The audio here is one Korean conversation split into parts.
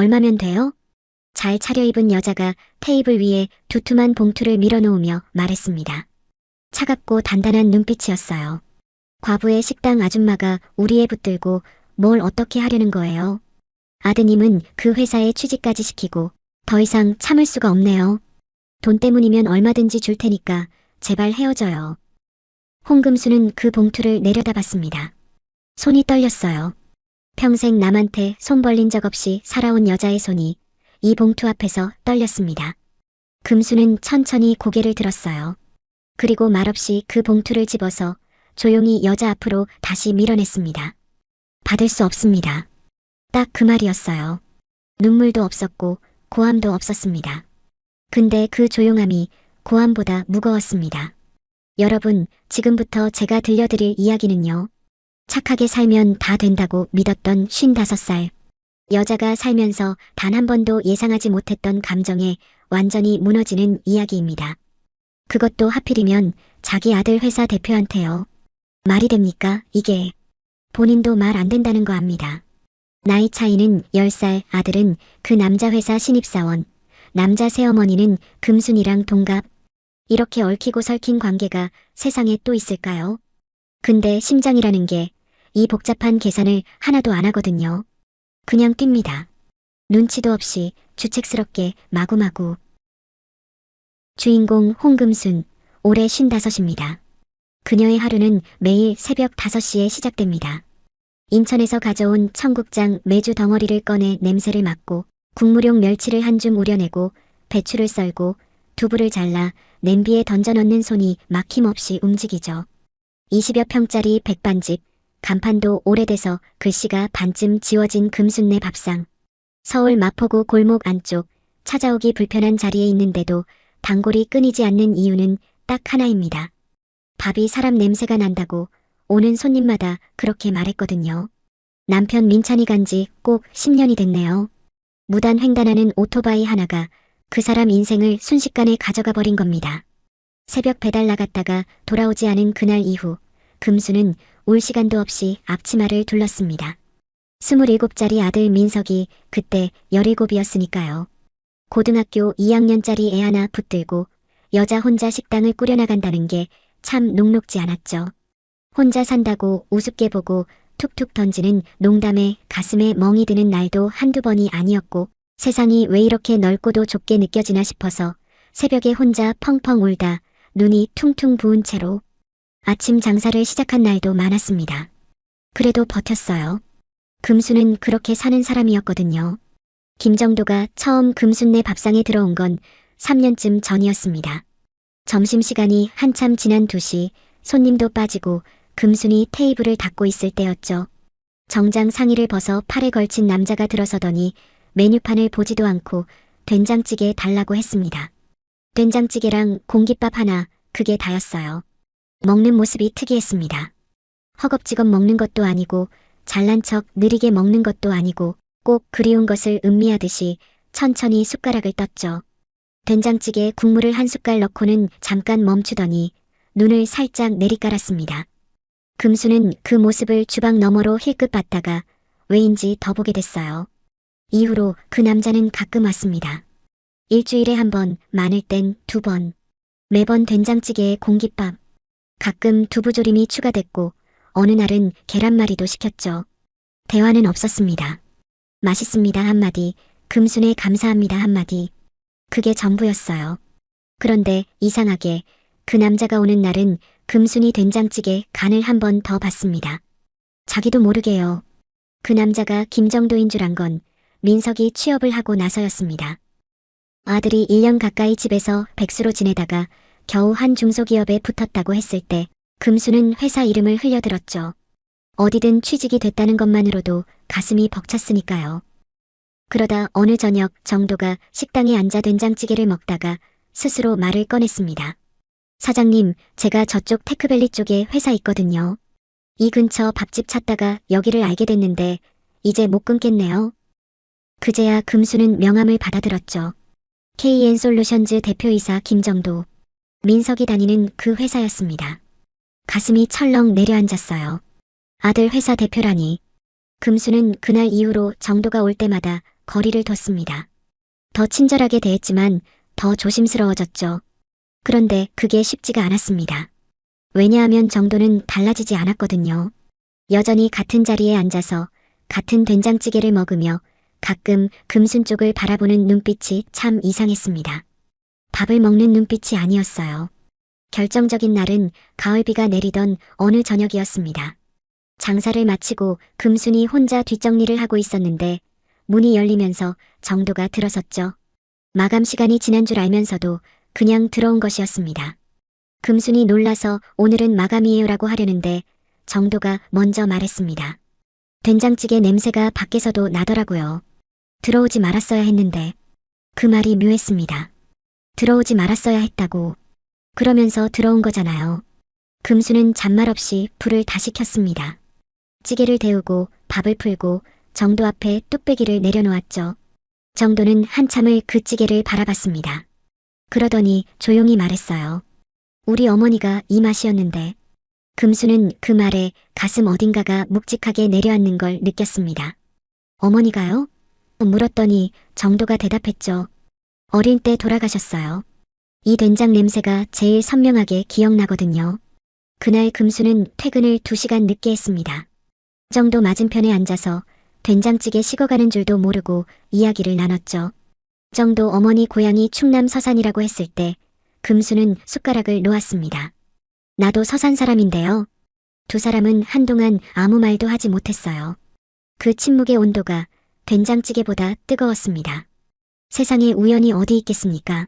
얼마면 돼요? 잘 차려입은 여자가 테이블 위에 두툼한 봉투를 밀어놓으며 말했습니다. 차갑고 단단한 눈빛이었어요. 과부의 식당 아줌마가 우리에 붙들고 뭘 어떻게 하려는 거예요? 아드님은 그 회사에 취직까지 시키고 더 이상 참을 수가 없네요. 돈 때문이면 얼마든지 줄 테니까 제발 헤어져요. 홍금수는 그 봉투를 내려다봤습니다. 손이 떨렸어요. 평생 남한테 손 벌린 적 없이 살아온 여자의 손이 이 봉투 앞에서 떨렸습니다. 금수는 천천히 고개를 들었어요. 그리고 말없이 그 봉투를 집어서 조용히 여자 앞으로 다시 밀어냈습니다. 받을 수 없습니다. 딱 그 말이었어요. 눈물도 없었고 고함도 없었습니다. 근데 그 조용함이 고함보다 무거웠습니다. 여러분, 지금부터 제가 들려드릴 이야기는요. 착하게 살면 다 된다고 믿었던 55살. 여자가 살면서 단 한 번도 예상하지 못했던 감정에 완전히 무너지는 이야기입니다. 그것도 하필이면 자기 아들 회사 대표한테요. 말이 됩니까, 이게? 본인도 말 안 된다는 거 압니다. 나이 차이는 10살, 아들은 그 남자 회사 신입사원, 남자 새어머니는 금순이랑 동갑. 이렇게 얽히고 설킨 관계가 세상에 또 있을까요? 근데 심장이라는 게 이 복잡한 계산을 하나도 안 하거든요. 그냥 뜁니다. 눈치도 없이 주책스럽게 마구마구. 주인공 홍금순, 올해 55입니다. 그녀의 하루는 매일 새벽 5시에 시작됩니다. 인천에서 가져온 청국장 메주 덩어리를 꺼내 냄새를 맡고 국물용 멸치를 한 줌 우려내고 배추를 썰고 두부를 잘라 냄비에 던져넣는 손이 막힘없이 움직이죠. 20여 평짜리 백반집, 간판도 오래돼서 글씨가 반쯤 지워진 금순네 밥상. 서울 마포구 골목 안쪽, 찾아오기 불편한 자리에 있는데도 단골이 끊이지 않는 이유는 딱 하나입니다. 밥이 사람 냄새가 난다고 오는 손님마다 그렇게 말했거든요. 남편 민찬이 간지 꼭 10년이 됐네요. 무단 횡단하는 오토바이 하나가 그 사람 인생을 순식간에 가져가 버린 겁니다. 새벽 배달 나갔다가 돌아오지 않은 그날 이후 금수는 울 시간도 없이 앞치마를 둘렀습니다. 27짜리 아들 민석이 그때 17이었으니까요. 고등학교 2학년짜리 애 하나 붙들고 여자 혼자 식당을 꾸려나간다는 게 참 녹록지 않았죠. 혼자 산다고 우습게 보고 툭툭 던지는 농담에 가슴에 멍이 드는 날도 한두 번이 아니었고 세상이 왜 이렇게 넓고도 좁게 느껴지나 싶어서 새벽에 혼자 펑펑 울다 눈이 퉁퉁 부은 채로 아침 장사를 시작한 날도 많았습니다. 그래도 버텼어요. 금수는 그렇게 사는 사람이었거든요. 김정도가 처음 금순네 밥상에 들어온 건 3년쯤 전이었습니다. 점심시간이 한참 지난 2시, 손님도 빠지고 금순이 테이블을 닫고 있을 때였죠. 정장 상의를 벗어 팔에 걸친 남자가 들어서더니 메뉴판을 보지도 않고 된장찌개 달라고 했습니다. 된장찌개랑 공깃밥 하나, 그게 다였어요. 먹는 모습이 특이했습니다. 허겁지겁 먹는 것도 아니고 잘난 척 느리게 먹는 것도 아니고 꼭 그리운 것을 음미하듯이 천천히 숟가락을 떴죠. 된장찌개에 국물을 한 숟갈 넣고는 잠깐 멈추더니 눈을 살짝 내리깔았습니다. 금수는 그 모습을 주방 너머로 힐끗 봤다가 왜인지 더 보게 됐어요. 이후로 그 남자는 가끔 왔습니다. 일주일에 1번, 많을 땐 2번. 매번 된장찌개에 공깃밥. 가끔 두부조림이 추가됐고 어느 날은 계란말이도 시켰죠. 대화는 없었습니다. 맛있습니다 한마디, 금순에 감사합니다 한마디. 그게 전부였어요. 그런데 이상하게 그 남자가 오는 날은 금순이 된장찌개 간을 한 번 더 봤습니다. 자기도 모르게요. 그 남자가 김정도인 줄 안 건 민석이 취업을 하고 나서였습니다. 아들이 1년 가까이 집에서 백수로 지내다가 겨우 한 중소기업에 붙었다고 했을 때 금수는 회사 이름을 흘려들었죠. 어디든 취직이 됐다는 것만으로도 가슴이 벅찼으니까요. 그러다 어느 저녁 정도가 식당에 앉아 된장찌개를 먹다가 스스로 말을 꺼냈습니다. 사장님, 제가 저쪽 테크밸리 쪽에 회사 있거든요. 이 근처 밥집 찾다가 여기를 알게 됐는데 이제 못 끊겠네요. 그제야 금수는 명함을 받아들었죠. KN솔루션즈 대표이사 김정도. 민석이 다니는 그 회사였습니다. 가슴이 철렁 내려앉았어요. 아들 회사 대표라니. 금수는 그날 이후로 정도가 올 때마다 거리를 뒀습니다. 더 친절하게 대했지만 더 조심스러워졌죠. 그런데 그게 쉽지가 않았습니다. 왜냐하면 정도는 달라지지 않았거든요. 여전히 같은 자리에 앉아서 같은 된장찌개를 먹으며 가끔 금순 쪽을 바라보는 눈빛이 참 이상했습니다. 밥을 먹는 눈빛이 아니었어요. 결정적인 날은 가을비가 내리던 어느 저녁이었습니다. 장사를 마치고 금순이 혼자 뒷정리를 하고 있었는데 문이 열리면서 정도가 들어섰죠. 마감 시간이 지난 줄 알면서도 그냥 들어온 것이었습니다. 금순이 놀라서 오늘은 마감이에요라고 하려는데 정도가 먼저 말했습니다. 된장찌개 냄새가 밖에서도 나더라고요. 들어오지 말았어야 했는데. 그 말이 묘했습니다. 들어오지 말았어야 했다고. 그러면서 들어온 거잖아요. 금수는 잔말 없이 불을 다시 켰습니다. 찌개를 데우고 밥을 풀고 정도 앞에 뚝배기를 내려놓았죠. 정도는 한참을 그 찌개를 바라봤습니다. 그러더니 조용히 말했어요. 우리 어머니가 이 맛이었는데. 금수는 그 말에 가슴 어딘가가 묵직하게 내려앉는 걸 느꼈습니다. 어머니가요? 물었더니 정도가 대답했죠. 어릴 때 돌아가셨어요. 이 된장 냄새가 제일 선명하게 기억나거든요. 그날 금수는 퇴근을 2시간 늦게 했습니다. 정도 맞은편에 앉아서 된장찌개 식어가는 줄도 모르고 이야기를 나눴죠. 정도 어머니 고향이 충남 서산이라고 했을 때 금수는 숟가락을 놓았습니다. 나도 서산 사람인데요. 두 사람은 한동안 아무 말도 하지 못했어요. 그 침묵의 온도가 된장찌개보다 뜨거웠습니다. 세상에 우연이 어디 있겠습니까?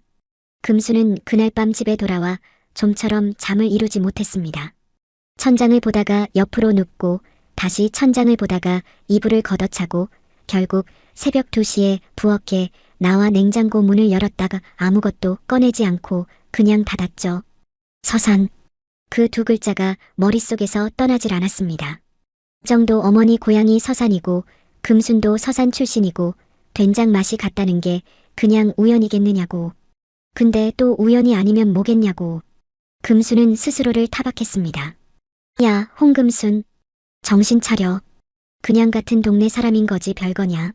금수는 그날 밤 집에 돌아와 좀처럼 잠을 이루지 못했습니다. 천장을 보다가 옆으로 눕고 다시 천장을 보다가 이불을 걷어차고 결국 새벽 2시에 부엌에 나와 냉장고 문을 열었다가 아무것도 꺼내지 않고 그냥 닫았죠. 서산. 그 두 글자가 머릿속에서 떠나질 않았습니다. 정도 어머니 고향이 서산이고 금순도 서산 출신이고 된장 맛이 같다는 게 그냥 우연이겠느냐고. 근데 또 우연이 아니면 뭐겠냐고. 금순은 스스로를 타박했습니다. 야, 홍금순. 정신 차려. 그냥 같은 동네 사람인 거지 별거냐.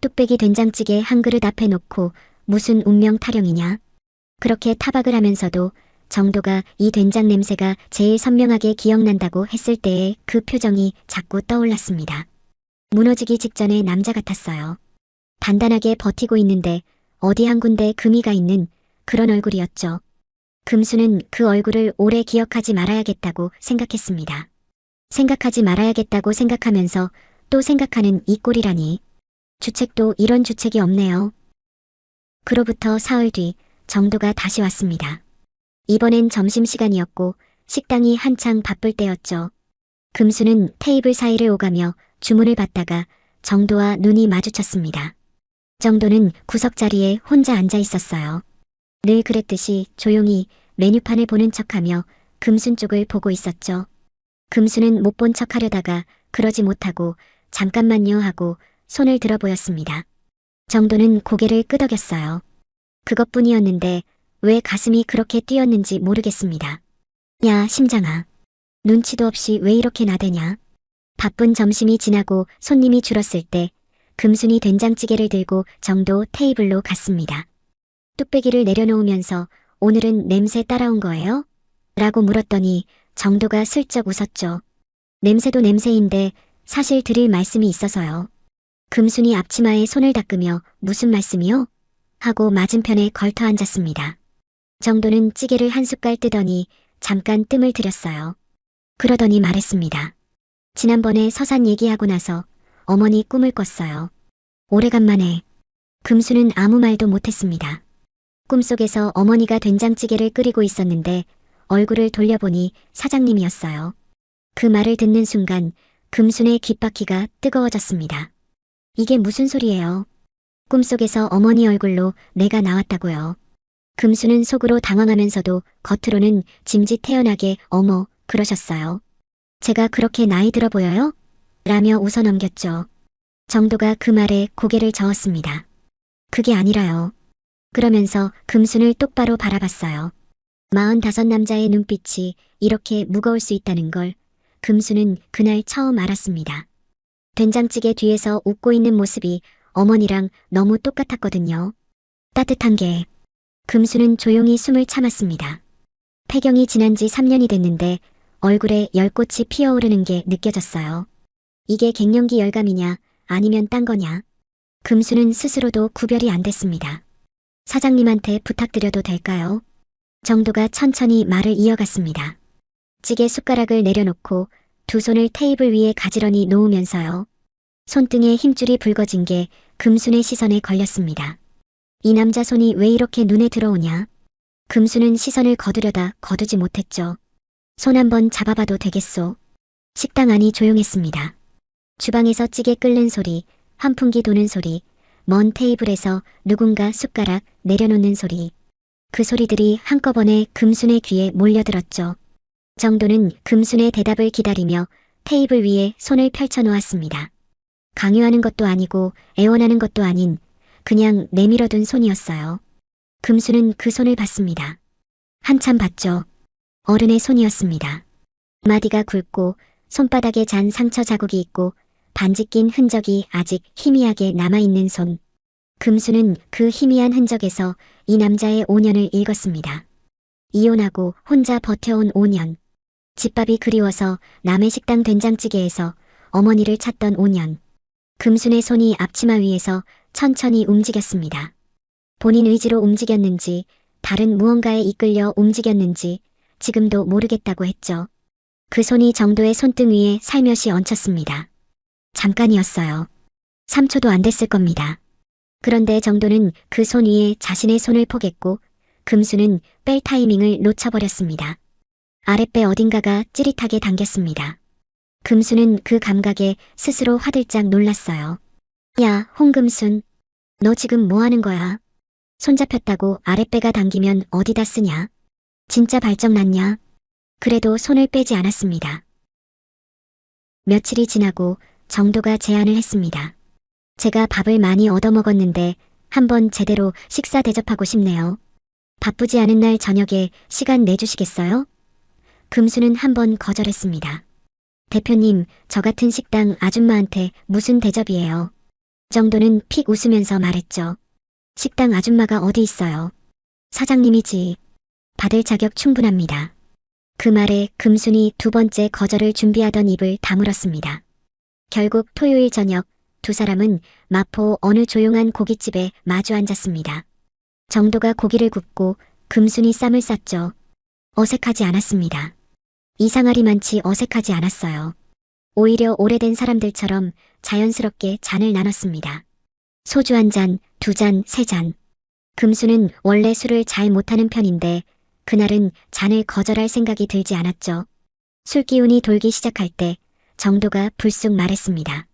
뚝배기 된장찌개 한 그릇 앞에 놓고 무슨 운명 타령이냐. 그렇게 타박을 하면서도 정도가 이 된장 냄새가 제일 선명하게 기억난다고 했을 때의 그 표정이 자꾸 떠올랐습니다. 무너지기 직전의 남자 같았어요. 단단하게 버티고 있는데 어디 한 군데 금이가 있는 그런 얼굴이었죠. 금수는 그 얼굴을 오래 기억하지 말아야겠다고 생각했습니다. 생각하지 말아야겠다고 생각하면서 또 생각하는 이 꼴이라니. 주책도 이런 주책이 없네요. 그로부터 사흘 뒤 정도가 다시 왔습니다. 이번엔 점심시간이었고 식당이 한창 바쁠 때였죠. 금수는 테이블 사이를 오가며 주문을 받다가 정도와 눈이 마주쳤습니다. 정도는 구석자리에 혼자 앉아 있었어요. 늘 그랬듯이 조용히 메뉴판을 보는 척하며 금순 쪽을 보고 있었죠. 금수는 못 본 척하려다가 그러지 못하고 잠깐만요 하고 손을 들어 보였습니다. 정도는 고개를 끄덕였어요. 그것뿐이었는데 왜 가슴이 그렇게 뛰었는지 모르겠습니다. 야, 심장아. 눈치도 없이 왜 이렇게 나대냐. 바쁜 점심이 지나고 손님이 줄었을 때 금순이 된장찌개를 들고 정도 테이블로 갔습니다. 뚝배기를 내려놓으면서 오늘은 냄새 따라온 거예요? 라고 물었더니 정도가 슬쩍 웃었죠. 냄새도 냄새인데 사실 드릴 말씀이 있어서요. 금순이 앞치마에 손을 닦으며 무슨 말씀이요? 하고 맞은편에 걸터 앉았습니다. 정도는 찌개를 한 숟갈 뜨더니 잠깐 뜸을 들였어요. 그러더니 말했습니다. 지난번에 서산 얘기하고 나서 어머니 꿈을 꿨어요. 오래간만에. 금수는 아무 말도 못했습니다. 꿈속에서 어머니가 된장찌개를 끓이고 있었는데 얼굴을 돌려보니 사장님이었어요. 그 말을 듣는 순간 금순의 귓바퀴가 뜨거워졌습니다. 이게 무슨 소리예요? 꿈속에서 어머니 얼굴로 내가 나왔다고요. 금수는 속으로 당황하면서도 겉으로는 짐짓태연하게 어머 그러셨어요. 제가 그렇게 나이 들어 보여요? 라며 웃어넘겼죠. 정도가 그 말에 고개를 저었습니다. 그게 아니라요. 그러면서 금순을 똑바로 바라봤어요. 45 남자의 눈빛이 이렇게 무거울 수 있다는 걸 금수는 그날 처음 알았습니다. 된장찌개 뒤에서 웃고 있는 모습이 어머니랑 너무 똑같았거든요. 따뜻한 게. 금수는 조용히 숨을 참았습니다. 폐경이 지난 지 3년이 됐는데 얼굴에 열꽃이 피어오르는 게 느껴졌어요. 이게 갱년기 열감이냐 아니면 딴 거냐. 금수는 스스로도 구별이 안 됐습니다. 사장님한테 부탁드려도 될까요? 정도가 천천히 말을 이어갔습니다. 찌개 숟가락을 내려놓고 두 손을 테이블 위에 가지런히 놓으면서요. 손등에 힘줄이 붉어진 게 금순의 시선에 걸렸습니다. 이 남자 손이 왜 이렇게 눈에 들어오냐? 금수는 시선을 거두려다 거두지 못했죠. 손 한번 잡아봐도 되겠소. 식당 안이 조용했습니다. 주방에서 찌개 끓는 소리, 환풍기 도는 소리, 먼 테이블에서 누군가 숟가락 내려놓는 소리. 그 소리들이 한꺼번에 금순의 귀에 몰려들었죠. 정도는 금순의 대답을 기다리며 테이블 위에 손을 펼쳐 놓았습니다. 강요하는 것도 아니고 애원하는 것도 아닌 그냥 내밀어둔 손이었어요. 금수는 그 손을 봤습니다. 한참 봤죠. 어른의 손이었습니다. 마디가 굵고 손바닥에 잔 상처 자국이 있고 반지 낀 흔적이 아직 희미하게 남아있는 손. 금수는 그 희미한 흔적에서 이 남자의 5년을 읽었습니다. 이혼하고 혼자 버텨온 5년. 집밥이 그리워서 남의 식당 된장찌개에서 어머니를 찾던 5년. 금순의 손이 앞치마 위에서 천천히 움직였습니다. 본인 의지로 움직였는지 다른 무언가에 이끌려 움직였는지 지금도 모르겠다고 했죠. 그 손이 정도의 손등 위에 살며시 얹혔습니다. 잠깐이었어요. 3초도 안 됐을 겁니다. 그런데 정도는 그 손 위에 자신의 손을 포겠고 금수는 뺄 타이밍을 놓쳐버렸습니다. 아랫배 어딘가가 찌릿하게 당겼습니다. 금수는 그 감각에 스스로 화들짝 놀랐어요. 야, 홍금순. 너 지금 뭐 하는 거야? 손잡혔다고 아랫배가 당기면 어디다 쓰냐? 진짜 발정 났냐? 그래도 손을 빼지 않았습니다. 며칠이 지나고 정도가 제안을 했습니다. 제가 밥을 많이 얻어먹었는데 한번 제대로 식사 대접하고 싶네요. 바쁘지 않은 날 저녁에 시간 내주시겠어요? 금수는 한번 거절했습니다. 대표님, 저 같은 식당 아줌마한테 무슨 대접이에요? 정도는 픽 웃으면서 말했죠. 식당 아줌마가 어디 있어요? 사장님이지. 받을 자격 충분합니다. 그 말에 금순이 두 번째 거절을 준비하던 입을 다물었습니다. 결국 토요일 저녁 두 사람은 마포 어느 조용한 고깃집에 마주 앉았습니다. 정도가 고기를 굽고 금순이 쌈을 쌌죠. 어색하지 않았습니다. 이상하리만치 어색하지 않았어요. 오히려 오래된 사람들처럼 자연스럽게 잔을 나눴습니다. 소주 한 잔, 두 잔, 세 잔. 금수는 원래 술을 잘 못하는 편인데 그날은 잔을 거절할 생각이 들지 않았죠. 술 기운이 돌기 시작할 때 정도가 불쑥 말했습니다.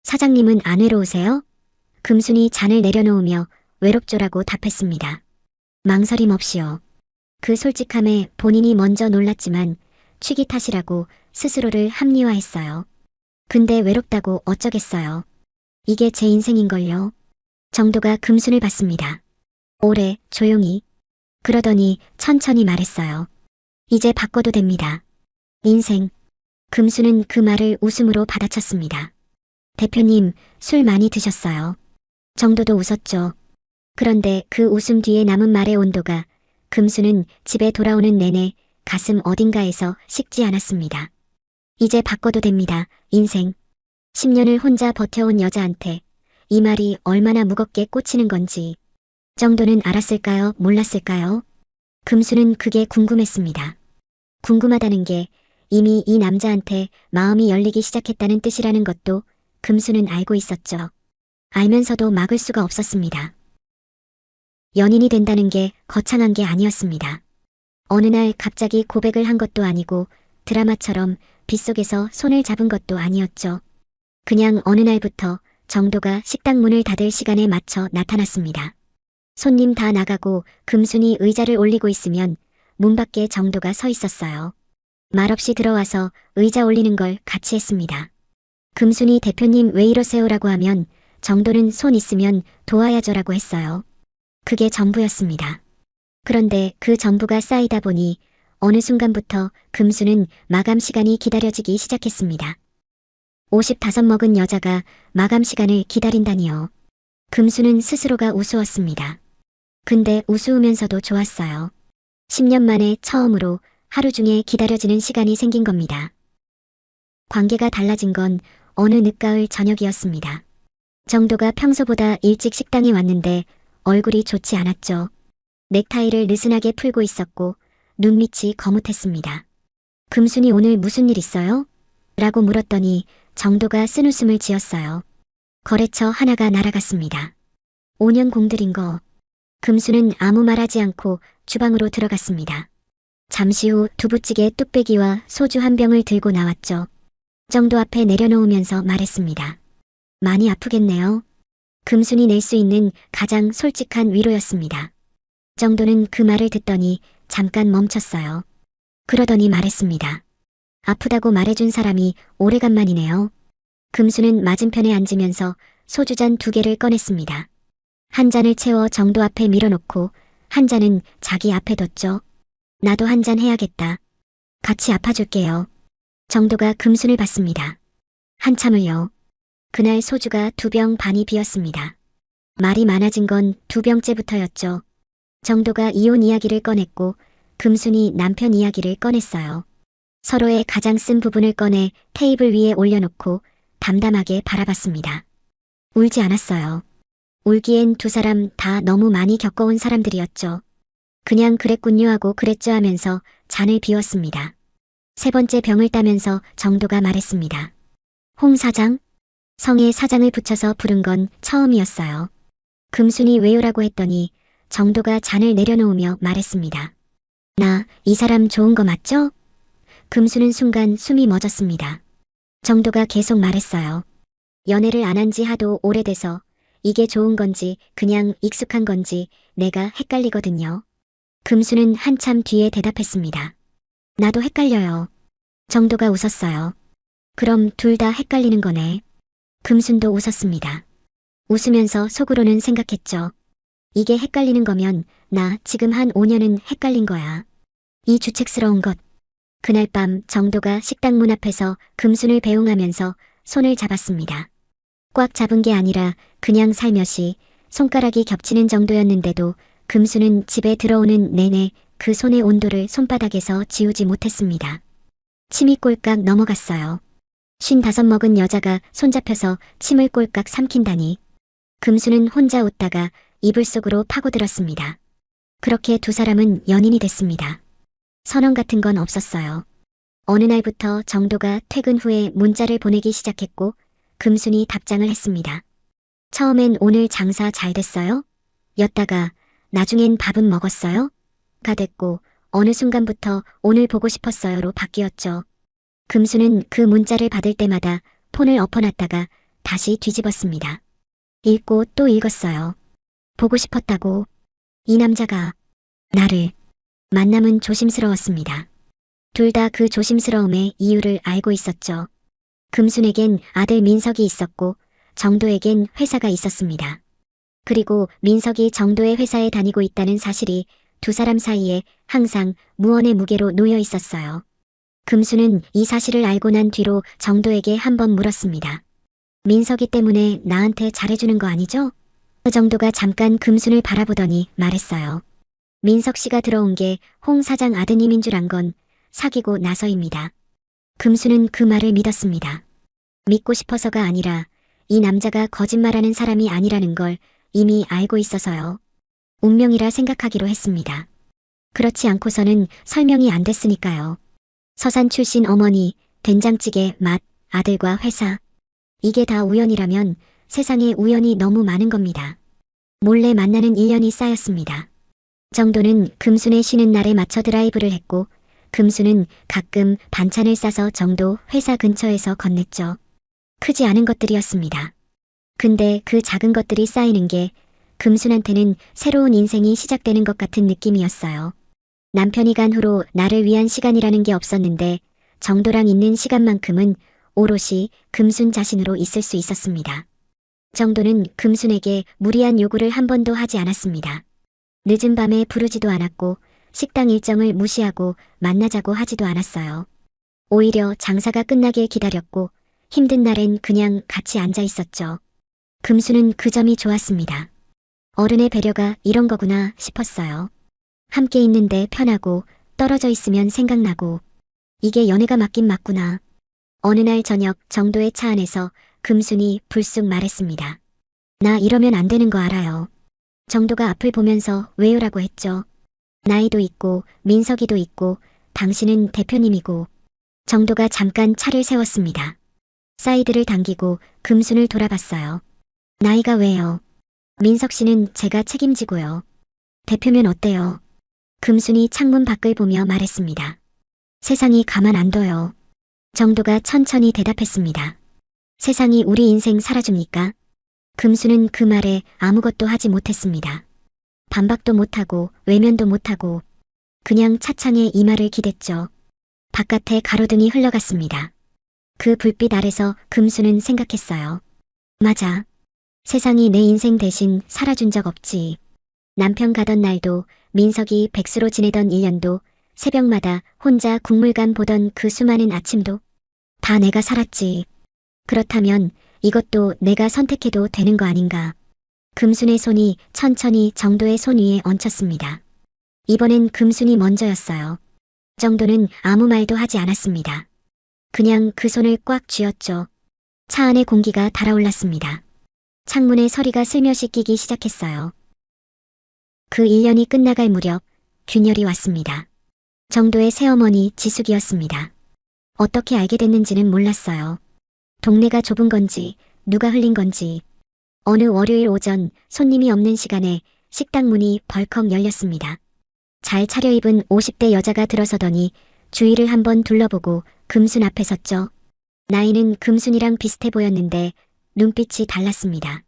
사장님은 안 외로우세요? 금순이 잔을 내려놓으며 외롭죠라고 답했습니다. 망설임 없이요. 그 솔직함에 본인이 먼저 놀랐지만 취기 탓이라고 스스로를 합리화했어요. 근데 외롭다고 어쩌겠어요. 이게 제 인생인걸요. 정도가 금순을 봤습니다. 오래 조용히. 그러더니 천천히 말했어요. 이제 바꿔도 됩니다. 인생. 금순은 그 말을 웃음으로 받아쳤습니다. 대표님, 술 많이 드셨어요. 정도도 웃었죠. 그런데 그 웃음 뒤에 남은 말의 온도가 금수는 집에 돌아오는 내내 가슴 어딘가에서 식지 않았습니다. 이제 바꿔도 됩니다. 인생. 10년을 혼자 버텨온 여자한테 이 말이 얼마나 무겁게 꽂히는 건지 정도는 알았을까요? 몰랐을까요? 금수는 그게 궁금했습니다. 궁금하다는 게 이미 이 남자한테 마음이 열리기 시작했다는 뜻이라는 것도 금수는 알고 있었죠. 알면서도 막을 수가 없었습니다. 연인이 된다는 게 거창한 게 아니었습니다. 어느 날 갑자기 고백을 한 것도 아니고 드라마처럼 빗속에서 손을 잡은 것도 아니었죠. 그냥 어느 날부터 정도가 식당 문을 닫을 시간에 맞춰 나타났습니다. 손님 다 나가고 금순이 의자를 올리고 있으면 문 밖에 정도가 서 있었어요. 말없이 들어와서 의자 올리는 걸 같이 했습니다. 금순이 대표님 왜 이러세요라고 하면 정도는 손 있으면 도와야죠라고 했어요. 그게 전부였습니다. 그런데 그 전부가 쌓이다 보니 어느 순간부터 금수는 마감 시간이 기다려지기 시작했습니다. 55 먹은 여자가 마감 시간을 기다린다니요. 금수는 스스로가 우스웠습니다. 근데 우스우면서도 좋았어요. 10년 만에 처음으로 하루 중에 기다려지는 시간이 생긴 겁니다. 관계가 달라진 건 어느 늦가을 저녁이었습니다. 정도가 평소보다 일찍 식당에 왔는데 얼굴이 좋지 않았죠. 넥타이를 느슨하게 풀고 있었고 눈밑이 거뭇했습니다. 금순이 오늘 무슨 일 있어요? 라고 물었더니 정도가 쓴웃음을 지었어요. 거래처 하나가 날아갔습니다. 5년 공들인 거. 금수는 아무 말하지 않고 주방으로 들어갔습니다. 잠시 후 두부찌개 뚝배기와 소주 한 병을 들고 나왔죠. 정도 앞에 내려놓으면서 말했습니다. 많이 아프겠네요. 금순이 낼 수 있는 가장 솔직한 위로였습니다. 정도는 그 말을 듣더니 잠깐 멈췄어요. 그러더니 말했습니다. 아프다고 말해준 사람이 오래간만이네요. 금수는 맞은편에 앉으면서 소주잔 2개를 꺼냈습니다. 한 잔을 채워 정도 앞에 밀어놓고 한 잔은 자기 앞에 뒀죠. 나도 한 잔 해야겠다. 같이 아파줄게요. 정도가 금순을 받습니다. 한참을요. 그날 소주가 2병 반이 비었습니다. 말이 많아진 건 2병째부터였죠. 정도가 이혼 이야기를 꺼냈고 금순이 남편 이야기를 꺼냈어요. 서로의 가장 쓴 부분을 꺼내 테이블 위에 올려놓고 담담하게 바라봤습니다. 울지 않았어요. 울기엔 두 사람 다 너무 많이 겪어온 사람들이었죠. 그냥 그랬군요 하고 그랬죠 하면서 잔을 비웠습니다. 3번째 병을 따면서 정도가 말했습니다. 홍 사장? 성에 사장을 붙여서 부른 건 처음이었어요. 금순이 왜요라고 했더니 정도가 잔을 내려놓으며 말했습니다. 나 이 사람 좋은 거 맞죠? 금수는 순간 숨이 멎었습니다. 정도가 계속 말했어요. 연애를 안 한 지 하도 오래돼서 이게 좋은 건지 그냥 익숙한 건지 내가 헷갈리거든요. 금수는 한참 뒤에 대답했습니다. 나도 헷갈려요. 정도가 웃었어요. 그럼 둘 다 헷갈리는 거네. 금순도 웃었습니다. 웃으면서 속으로는 생각했죠. 이게 헷갈리는 거면 나 지금 한 5년은 헷갈린 거야. 이 주책스러운 것. 그날 밤 정도가 식당 문 앞에서 금순을 배웅하면서 손을 잡았습니다. 꽉 잡은 게 아니라 그냥 살며시 손가락이 겹치는 정도였는데도 금순은 집에 들어오는 내내 그 손의 온도를 손바닥에서 지우지 못했습니다. 침이 꼴깍 넘어갔어요. 55 먹은 여자가 손잡혀서 침을 꼴깍 삼킨다니. 금순은 혼자 웃다가 이불 속으로 파고들었습니다. 그렇게 두 사람은 연인이 됐습니다. 선언 같은 건 없었어요. 어느 날부터 정도가 퇴근 후에 문자를 보내기 시작했고 금순이 답장을 했습니다. 처음엔 오늘 장사 잘 됐어요? 였다가 나중엔 밥은 먹었어요? 가 됐고 어느 순간부터 오늘 보고 싶었어요로 바뀌었죠. 금순은 그 문자를 받을 때마다 폰을 엎어놨다가 다시 뒤집었습니다. 읽고 또 읽었어요. 보고 싶었다고. 이 남자가 나를. 만남은 조심스러웠습니다. 둘 다 그 조심스러움의 이유를 알고 있었죠. 금순에겐 아들 민석이 있었고 정도에겐 회사가 있었습니다. 그리고 민석이 정도의 회사에 다니고 있다는 사실이 두 사람 사이에 항상 무언의 무게로 놓여 있었어요. 금순은 이 사실을 알고 난 뒤로 정도에게 한번 물었습니다. 민석이 때문에 나한테 잘해주는 거 아니죠? 정도가 잠깐 금순을 바라보더니 말했어요. 민석 씨가 들어온 게 홍 사장 아드님인 줄 안 건 사귀고 나서입니다. 금순은 그 말을 믿었습니다. 믿고 싶어서가 아니라 이 남자가 거짓말하는 사람이 아니라는 걸 이미 알고 있어서요. 운명이라 생각하기로 했습니다. 그렇지 않고서는 설명이 안 됐으니까요. 서산 출신 어머니, 된장찌개 맛, 아들과 회사. 이게 다 우연이라면 세상에 우연이 너무 많은 겁니다. 몰래 만나는 1년이 쌓였습니다. 정도는 금순의 쉬는 날에 맞춰 드라이브를 했고 금순은 가끔 반찬을 싸서 정도 회사 근처에서 건넸죠. 크지 않은 것들이었습니다. 근데 그 작은 것들이 쌓이는 게 금순한테는 새로운 인생이 시작되는 것 같은 느낌이었어요. 남편이 간 후로 나를 위한 시간이라는 게 없었는데 정도랑 있는 시간만큼은 오롯이 금순 자신으로 있을 수 있었습니다. 정도는 금순에게 무리한 요구를 한 번도 하지 않았습니다. 늦은 밤에 부르지도 않았고 식당 일정을 무시하고 만나자고 하지도 않았어요. 오히려 장사가 끝나길 기다렸고 힘든 날엔 그냥 같이 앉아 있었죠. 금수는 그 점이 좋았습니다. 어른의 배려가 이런 거구나 싶었어요. 함께 있는데 편하고 떨어져 있으면 생각나고 이게 연애가 맞긴 맞구나. 어느 날 저녁 정도의 차 안에서 금순이 불쑥 말했습니다. 나 이러면 안 되는 거 알아요. 정도가 앞을 보면서 왜요라고 했죠. 나이도 있고 민석이도 있고 당신은 대표님이고. 정도가 잠깐 차를 세웠습니다. 사이드를 당기고 금순을 돌아봤어요. 나이가 왜요? 민석 씨는 제가 책임지고요. 대표면 어때요? 금순이 창문 밖을 보며 말했습니다. 세상이 가만 안 둬요. 정도가 천천히 대답했습니다. 세상이 우리 인생 살아줍니까? 금수는 그 말에 아무것도 하지 못했습니다. 반박도 못하고 외면도 못하고 그냥 차창에 이마를 기댔죠. 바깥에 가로등이 흘러갔습니다. 그 불빛 아래서 금수는 생각했어요. 맞아. 세상이 내 인생 대신 살아준 적 없지. 남편 가던 날도 민석이 백수로 지내던 1년도 새벽마다 혼자 국물관 보던 그 수많은 아침도 다 내가 살았지. 그렇다면 이것도 내가 선택해도 되는 거 아닌가. 금순의 손이 천천히 정도의 손 위에 얹혔습니다. 이번엔 금순이 먼저였어요. 정도는 아무 말도 하지 않았습니다. 그냥 그 손을 꽉 쥐었죠. 차 안의 공기가 달아올랐습니다. 창문에 서리가 슬며시 끼기 시작했어요. 그 1년이 끝나갈 무렵 균열이 왔습니다. 정도의 새어머니 지숙이었습니다. 어떻게 알게 됐는지는 몰랐어요. 동네가 좁은 건지 누가 흘린 건지 어느 월요일 오전 손님이 없는 시간에 식당 문이 벌컥 열렸습니다. 잘 차려입은 50대 여자가 들어서더니 주위를 한번 둘러보고 금순 앞에 섰죠. 나이는 금순이랑 비슷해 보였는데 눈빛이 달랐습니다.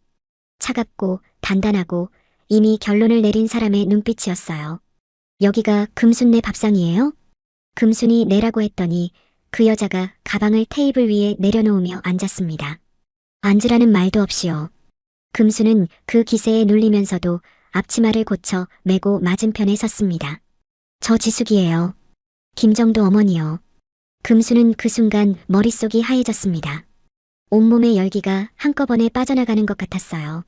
차갑고 단단하고 이미 결론을 내린 사람의 눈빛이었어요. 여기가 금순네 밥상이에요? 금순이 내라고 했더니 그 여자가 가방을 테이블 위에 내려놓으며 앉았습니다. 앉으라는 말도 없이요. 금수는 그 기세에 눌리면서도 앞치마를 고쳐 메고 맞은편에 섰습니다. 저 지숙이에요. 김정도 어머니요. 금수는 그 순간 머릿속이 하얘졌습니다. 온몸의 열기가 한꺼번에 빠져나가는 것 같았어요.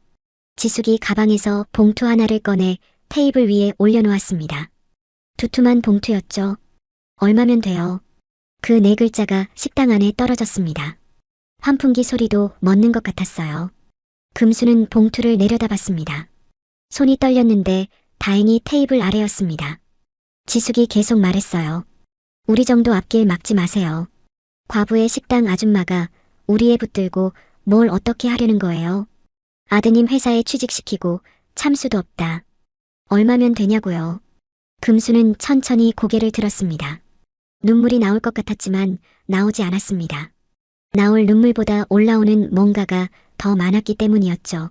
지숙이 가방에서 봉투 하나를 꺼내 테이블 위에 올려놓았습니다. 두툼한 봉투였죠. 얼마면 돼요? 그 네 글자가 식당 안에 떨어졌습니다. 환풍기 소리도 멎는 것 같았어요. 금수는 봉투를 내려다봤습니다. 손이 떨렸는데 다행히 테이블 아래였습니다. 지숙이 계속 말했어요. 우리 정도 앞길 막지 마세요. 과부의 식당 아줌마가 우리에 붙들고 뭘 어떻게 하려는 거예요? 아드님 회사에 취직시키고 참수도 없다. 얼마면 되냐고요. 금수는 천천히 고개를 들었습니다. 눈물이 나올 것 같았지만 나오지 않았습니다. 나올 눈물보다 올라오는 뭔가가 더 많았기 때문이었죠.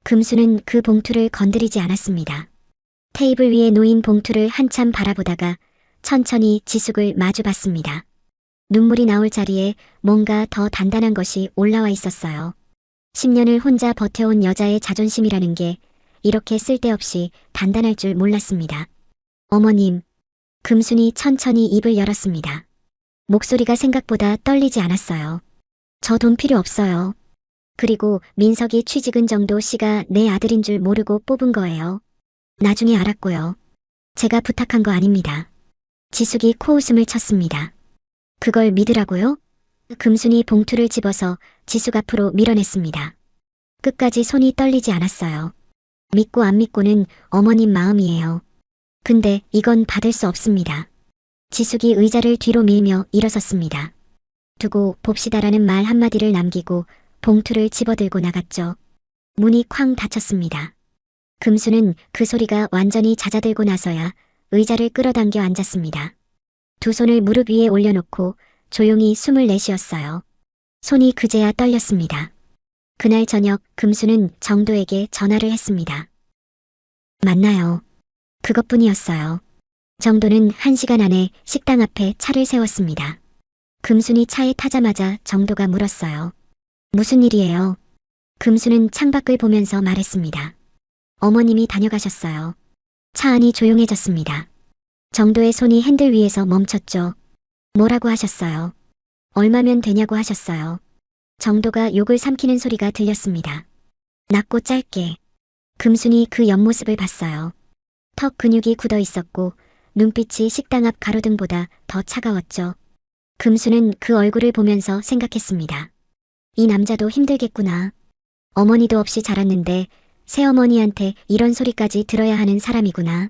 금수는 그 봉투를 건드리지 않았습니다. 테이블 위에 놓인 봉투를 한참 바라보다가 천천히 지숙을 마주봤습니다. 눈물이 나올 자리에 뭔가 더 단단한 것이 올라와 있었어요. 10년을 혼자 버텨온 여자의 자존심이라는 게 이렇게 쓸데없이 단단할 줄 몰랐습니다. 어머님. 금순이 천천히 입을 열었습니다. 목소리가 생각보다 떨리지 않았어요. 저 돈 필요 없어요. 그리고 민석이 취직은 정도 씨가 내 아들인 줄 모르고 뽑은 거예요. 나중에 알았고요. 제가 부탁한 거 아닙니다. 지숙이 코웃음을 쳤습니다. 그걸 믿으라고요? 금순이 봉투를 집어서 지숙 앞으로 밀어냈습니다. 끝까지 손이 떨리지 않았어요. 믿고 안 믿고는 어머님 마음이에요. 근데 이건 받을 수 없습니다. 지숙이 의자를 뒤로 밀며 일어섰습니다. 두고 봅시다라는 말 한마디를 남기고 봉투를 집어들고 나갔죠. 문이 쾅 닫혔습니다. 금수는 그 소리가 완전히 잦아들고 나서야 의자를 끌어당겨 앉았습니다. 두 손을 무릎 위에 올려놓고 조용히 숨을 내쉬었어요. 손이 그제야 떨렸습니다. 그날 저녁 금수는 정도에게 전화를 했습니다. 맞나요? 그것뿐이었어요. 정도는 1시간 안에 식당 앞에 차를 세웠습니다. 금순이 차에 타자마자 정도가 물었어요. 무슨 일이에요? 금수는 창밖을 보면서 말했습니다. 어머님이 다녀가셨어요. 차 안이 조용해졌습니다. 정도의 손이 핸들 위에서 멈췄죠. 뭐라고 하셨어요? 얼마면 되냐고 하셨어요. 정도가 욕을 삼키는 소리가 들렸습니다. 낮고 짧게. 금순이 그 옆모습을 봤어요. 턱 근육이 굳어 있었고 눈빛이 식당 앞 가로등보다 더 차가웠죠. 금수는 그 얼굴을 보면서 생각했습니다. 이 남자도 힘들겠구나. 어머니도 없이 자랐는데 새어머니한테 이런 소리까지 들어야 하는 사람이구나.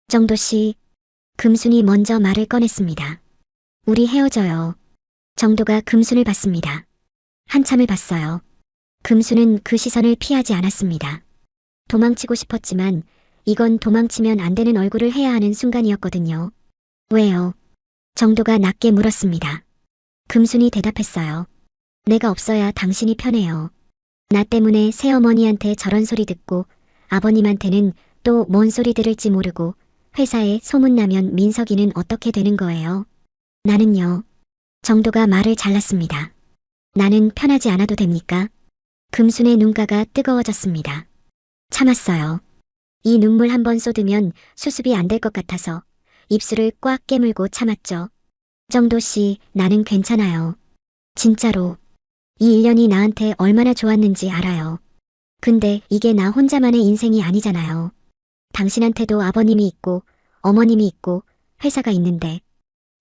정도씨. 금순이 먼저 말을 꺼냈습니다. 우리 헤어져요. 정도가 금순을 봤습니다. 한참을 봤어요. 금순은 그 시선을 피하지 않았습니다. 도망치고 싶었지만 이건 도망치면 안 되는 얼굴을 해야 하는 순간이었거든요. 왜요? 정도가 낮게 물었습니다. 금순이 대답했어요. 내가 없어야 당신이 편해요. 나 때문에 새어머니한테 저런 소리 듣고 아버님한테는 또 뭔 소리 들을지 모르고 회사에 소문나면 민석이는 어떻게 되는 거예요? 나는요. 정도가 말을 잘랐습니다. 나는 편하지 않아도 됩니까? 금순의 눈가가 뜨거워졌습니다. 참았어요. 이 눈물 한 번 쏟으면 수습이 안 될 것 같아서 입술을 꽉 깨물고 참았죠. 정도씨, 나는 괜찮아요. 진짜로. 이 1년이 나한테 얼마나 좋았는지 알아요. 근데 이게 나 혼자만의 인생이 아니잖아요. 당신한테도 아버님이 있고 어머님이 있고 회사가 있는데.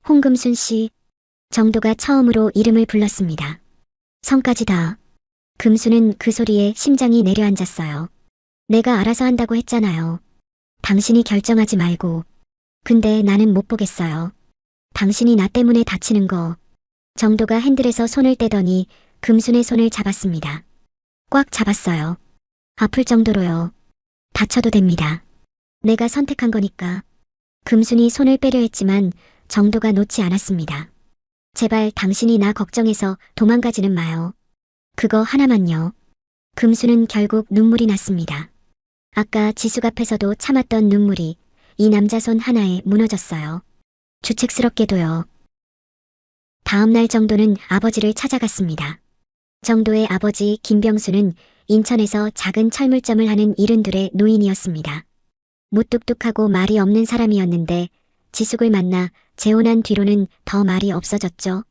홍금순 씨. 정도가 처음으로 이름을 불렀습니다. 성까지 다. 금수는 그 소리에 심장이 내려앉았어요. 내가 알아서 한다고 했잖아요. 당신이 결정하지 말고. 근데 나는 못 보겠어요. 당신이 나 때문에 다치는 거. 정도가 핸들에서 손을 떼더니 금순의 손을 잡았습니다. 꽉 잡았어요. 아플 정도로요. 다쳐도 됩니다. 내가 선택한 거니까. 금순이 손을 빼려 했지만 정도가 놓지 않았습니다. 제발 당신이 나 걱정해서 도망가지는 마요. 그거 하나만요. 금수는 결국 눈물이 났습니다. 아까 지숙 앞에서도 참았던 눈물이 이 남자 손 하나에 무너졌어요. 주책스럽게도요. 다음 날 정도는 아버지를 찾아갔습니다. 정도의 아버지 김병수는 인천에서 작은 철물점을 하는 72의 노인이었습니다. 무뚝뚝하고 말이 없는 사람이었는데 지숙을 만나 재혼한 뒤로는 더 말이 없어졌죠.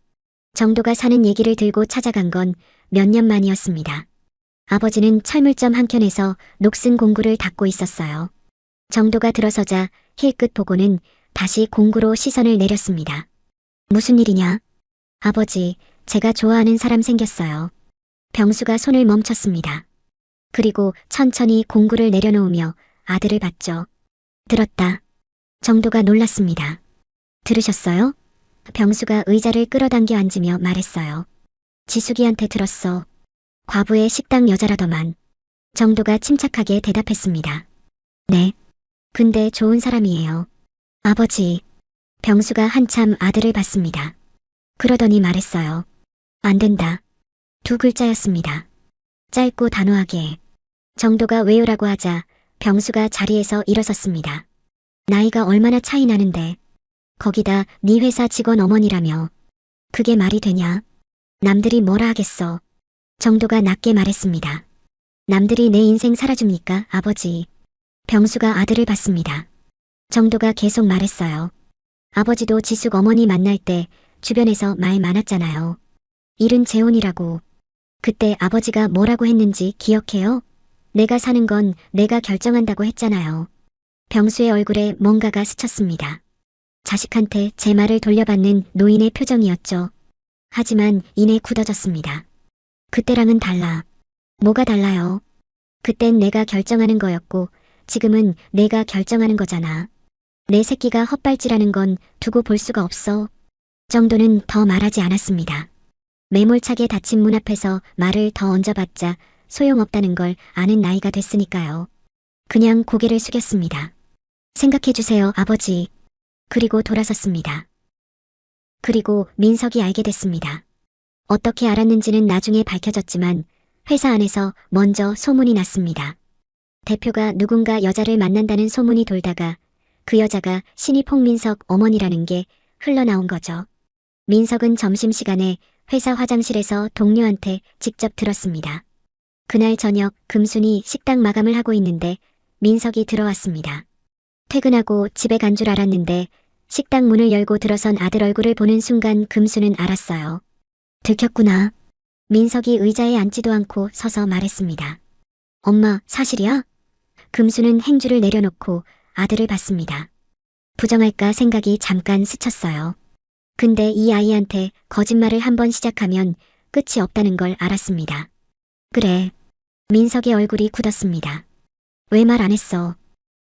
정도가 사는 얘기를 들고 찾아간 건 몇 년 만이었습니다. 아버지는 철물점 한켠에서 녹슨 공구를 닦고 있었어요. 정도가 들어서자 힐끗 보고는 다시 공구로 시선을 내렸습니다. 무슨 일이냐? 아버지, 제가 좋아하는 사람 생겼어요. 병수가 손을 멈췄습니다. 그리고 천천히 공구를 내려놓으며 아들을 봤죠. 들었다. 정도가 놀랐습니다. 들으셨어요? 병수가 의자를 끌어당겨 앉으며 말했어요. 지숙이한테 들었어. 과부의 식당 여자라더만. 정도가 침착하게 대답했습니다. 네. 근데 좋은 사람이에요. 아버지. 병수가 한참 아들을 봤습니다. 그러더니 말했어요. 안 된다. 두 글자였습니다. 짧고 단호하게. 정도가 왜요라고 하자 병수가 자리에서 일어섰습니다. 나이가 얼마나 차이 나는데. 거기다 네 회사 직원 어머니라며. 그게 말이 되냐? 남들이 뭐라 하겠어. 정도가 낮게 말했습니다. 남들이 내 인생 살아줍니까, 아버지? 병수가 아들을 봤습니다. 정도가 계속 말했어요. 아버지도 지숙 어머니 만날 때 주변에서 말 많았잖아요. 일은 재혼이라고. 그때 아버지가 뭐라고 했는지 기억해요? 내가 사는 건 내가 결정한다고 했잖아요. 병수의 얼굴에 뭔가가 스쳤습니다. 자식한테 제 말을 돌려받는 노인의 표정이었죠. 하지만 이내 굳어졌습니다. 그때랑은 달라. 뭐가 달라요? 그땐 내가 결정하는 거였고 지금은 내가 결정하는 거잖아. 내 새끼가 헛발질하는 건 두고 볼 수가 없어. 정도는 더 말하지 않았습니다. 매몰차게 닫힌 문 앞에서 말을 더 얹어봤자 소용없다는 걸 아는 나이가 됐으니까요. 그냥 고개를 숙였습니다. 생각해주세요, 아버지. 그리고 돌아섰습니다. 그리고 민석이 알게 됐습니다. 어떻게 알았는지는 나중에 밝혀졌지만 회사 안에서 먼저 소문이 났습니다. 대표가 누군가 여자를 만난다는 소문이 돌다가 그 여자가 신입 홍민석 어머니라는 게 흘러나온 거죠. 민석은 점심시간에 회사 화장실에서 동료한테 직접 들었습니다. 그날 저녁 금순이 식당 마감을 하고 있는데 민석이 들어왔습니다. 퇴근하고 집에 간 줄 알았는데 식당 문을 열고 들어선 아들 얼굴을 보는 순간 금수는 알았어요. 들켰구나. 민석이 의자에 앉지도 않고 서서 말했습니다. 엄마, 사실이야? 금수는 행주를 내려놓고 아들을 봤습니다. 부정할까 생각이 잠깐 스쳤어요. 근데 이 아이한테 거짓말을 한번 시작하면 끝이 없다는 걸 알았습니다. 그래. 민석의 얼굴이 굳었습니다. 왜 말 안 했어?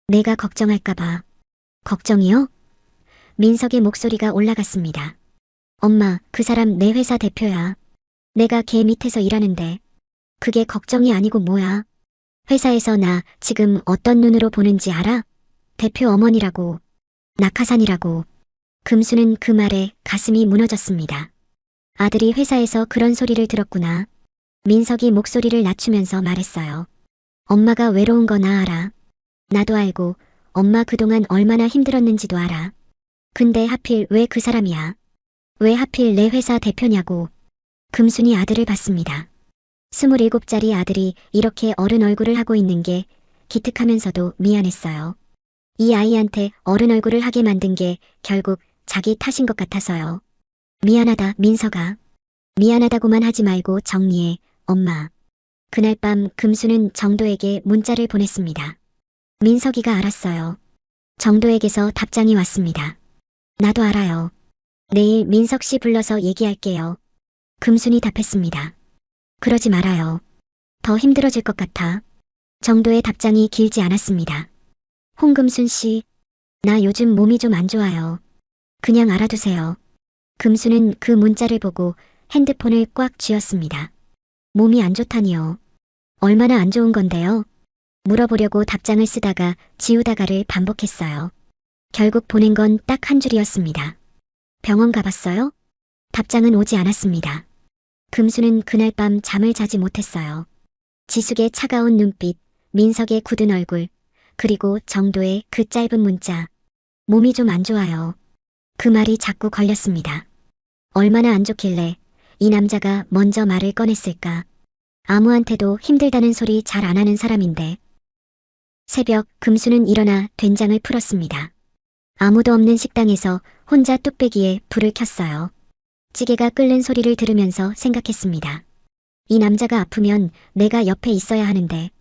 내가 걱정할까봐. 걱정이요? 민석의 목소리가 올라갔습니다. 엄마, 그 사람 내 회사 대표야. 내가 걔 밑에서 일하는데. 그게 걱정이 아니고 뭐야? 회사에서 나 지금 어떤 눈으로 보는지 알아? 대표 어머니라고. 낙하산이라고. 금수는 그 말에 가슴이 무너졌습니다. 아들이 회사에서 그런 소리를 들었구나. 민석이 목소리를 낮추면서 말했어요. 엄마가 외로운 거 나 알아. 나도 알고 엄마 그동안 얼마나 힘들었는지도 알아. 근데 하필 왜 그 사람이야? 왜 하필 내 회사 대표냐고. 금순이 아들을 봤습니다. 27짜리 아들이 이렇게 어른 얼굴을 하고 있는 게 기특하면서도 미안했어요. 이 아이한테 어른 얼굴을 하게 만든 게 결국 자기 탓인 것 같아서요. 미안하다, 민석아. 미안하다고만 하지 말고 정리해, 엄마. 그날 밤 금수는 정도에게 문자를 보냈습니다. 민석이가 알았어요. 정도에게서 답장이 왔습니다. 나도 알아요. 내일 민석 씨 불러서 얘기할게요. 금순이 답했습니다. 그러지 말아요. 더 힘들어질 것 같아. 정도의 답장이 길지 않았습니다. 홍금순 씨, 나 요즘 몸이 좀 안 좋아요. 그냥 알아두세요. 금수는 그 문자를 보고 핸드폰을 꽉 쥐었습니다. 몸이 안 좋다니요. 얼마나 안 좋은 건데요? 물어보려고 답장을 쓰다가 지우다가를 반복했어요. 결국 보낸 건 딱 한 줄이었습니다. 병원 가봤어요? 답장은 오지 않았습니다. 금수는 그날 밤 잠을 자지 못했어요. 지숙의 차가운 눈빛, 민석의 굳은 얼굴, 그리고 정도의 그 짧은 문자. 몸이 좀 안 좋아요. 그 말이 자꾸 걸렸습니다. 얼마나 안 좋길래 이 남자가 먼저 말을 꺼냈을까. 아무한테도 힘들다는 소리 잘 안 하는 사람인데. 새벽 금수는 일어나 된장을 풀었습니다. 아무도 없는 식당에서 혼자 뚝배기에 불을 켰어요. 찌개가 끓는 소리를 들으면서 생각했습니다. 이 남자가 아프면 내가 옆에 있어야 하는데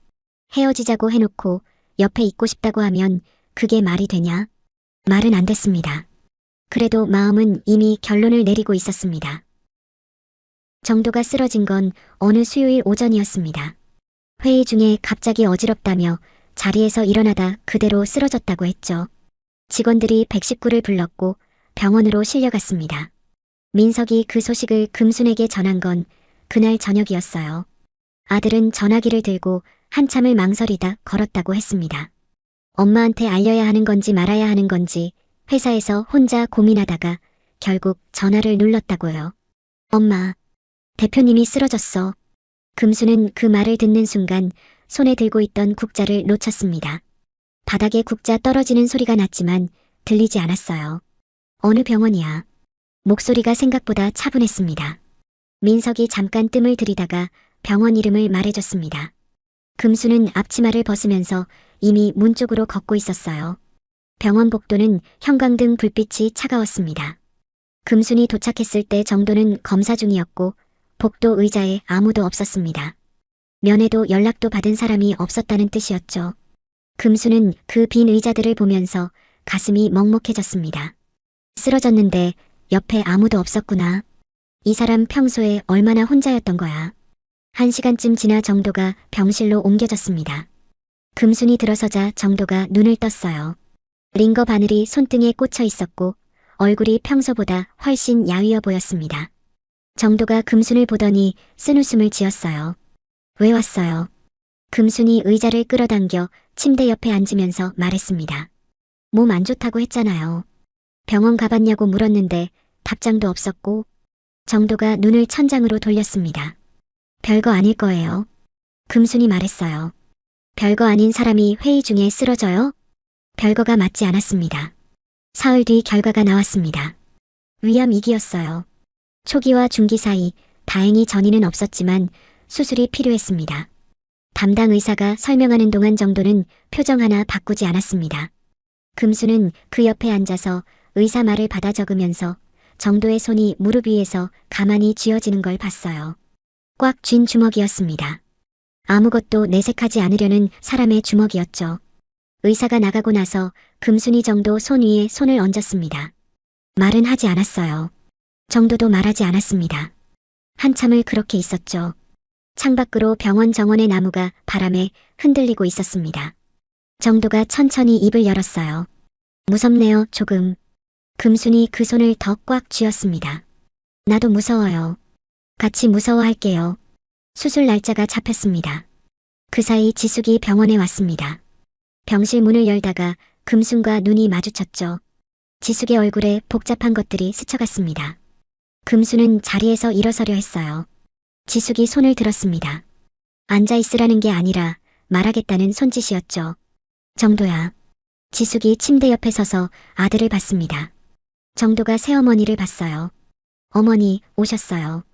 헤어지자고 해놓고 옆에 있고 싶다고 하면 그게 말이 되냐? 말은 안 됐습니다. 그래도 마음은 이미 결론을 내리고 있었습니다. 정도가 쓰러진 건 어느 수요일 오전이었습니다. 회의 중에 갑자기 어지럽다며 자리에서 일어나다 그대로 쓰러졌다고 했죠. 직원들이 119를 불렀고 병원으로 실려갔습니다. 민석이 그 소식을 금순에게 전한 건 그날 저녁이었어요. 아들은 전화기를 들고 한참을 망설이다 걸었다고 했습니다. 엄마한테 알려야 하는 건지 말아야 하는 건지 회사에서 혼자 고민하다가 결국 전화를 눌렀다고요. 엄마, 대표님이 쓰러졌어. 금수는 그 말을 듣는 순간 손에 들고 있던 국자를 놓쳤습니다. 바닥에 국자 떨어지는 소리가 났지만 들리지 않았어요. 어느 병원이야? 목소리가 생각보다 차분했습니다. 민석이 잠깐 뜸을 들이다가 병원 이름을 말해줬습니다. 금수는 앞치마를 벗으면서 이미 문 쪽으로 걷고 있었어요. 병원 복도는 형광등 불빛이 차가웠습니다. 금순이 도착했을 때 정도는 검사 중이었고 복도 의자에 아무도 없었습니다. 면회도 연락도 받은 사람이 없었다는 뜻이었죠. 금수는 그 빈 의자들을 보면서 가슴이 먹먹해졌습니다. 쓰러졌는데 옆에 아무도 없었구나. 이 사람 평소에 얼마나 혼자였던 거야. 1시간쯤 지나 정도가 병실로 옮겨졌습니다. 금순이 들어서자 정도가 눈을 떴어요. 링거 바늘이 손등에 꽂혀 있었고 얼굴이 평소보다 훨씬 야위어 보였습니다. 정도가 금순을 보더니 쓴웃음을 지었어요. 왜 왔어요? 금순이 의자를 끌어당겨 침대 옆에 앉으면서 말했습니다. 몸 안 좋다고 했잖아요. 병원 가봤냐고 물었는데 답장도 없었고. 정도가 눈을 천장으로 돌렸습니다. 별거 아닐 거예요. 금순이 말했어요. 별거 아닌 사람이 회의 중에 쓰러져요? 별거가 맞지 않았습니다. 사흘 뒤 결과가 나왔습니다. 위암 2기였어요. 초기와 중기 사이 다행히 전이는 없었지만 수술이 필요했습니다. 담당 의사가 설명하는 동안 정도는 표정 하나 바꾸지 않았습니다. 금수는 그 옆에 앉아서 의사 말을 받아 적으면서 정도의 손이 무릎 위에서 가만히 쥐어지는 걸 봤어요. 꽉 쥔 주먹이었습니다. 아무것도 내색하지 않으려는 사람의 주먹이었죠. 의사가 나가고 나서 금순이 정도 손 위에 손을 얹었습니다. 말은 하지 않았어요. 정도도 말하지 않았습니다. 한참을 그렇게 있었죠. 창밖으로 병원 정원의 나무가 바람에 흔들리고 있었습니다. 정도가 천천히 입을 열었어요. 무섭네요, 조금. 금순이 그 손을 더 꽉 쥐었습니다. 나도 무서워요. 같이 무서워할게요. 수술 날짜가 잡혔습니다. 그 사이 지숙이 병원에 왔습니다. 병실 문을 열다가 금순과 눈이 마주쳤죠. 지숙의 얼굴에 복잡한 것들이 스쳐갔습니다. 금순은 자리에서 일어서려 했어요. 지숙이 손을 들었습니다. 앉아있으라는 게 아니라 말하겠다는 손짓이었죠. 정도야. 지숙이 침대 옆에 서서 아들을 봤습니다. 정도가 새어머니를 봤어요. 어머니, 오셨어요.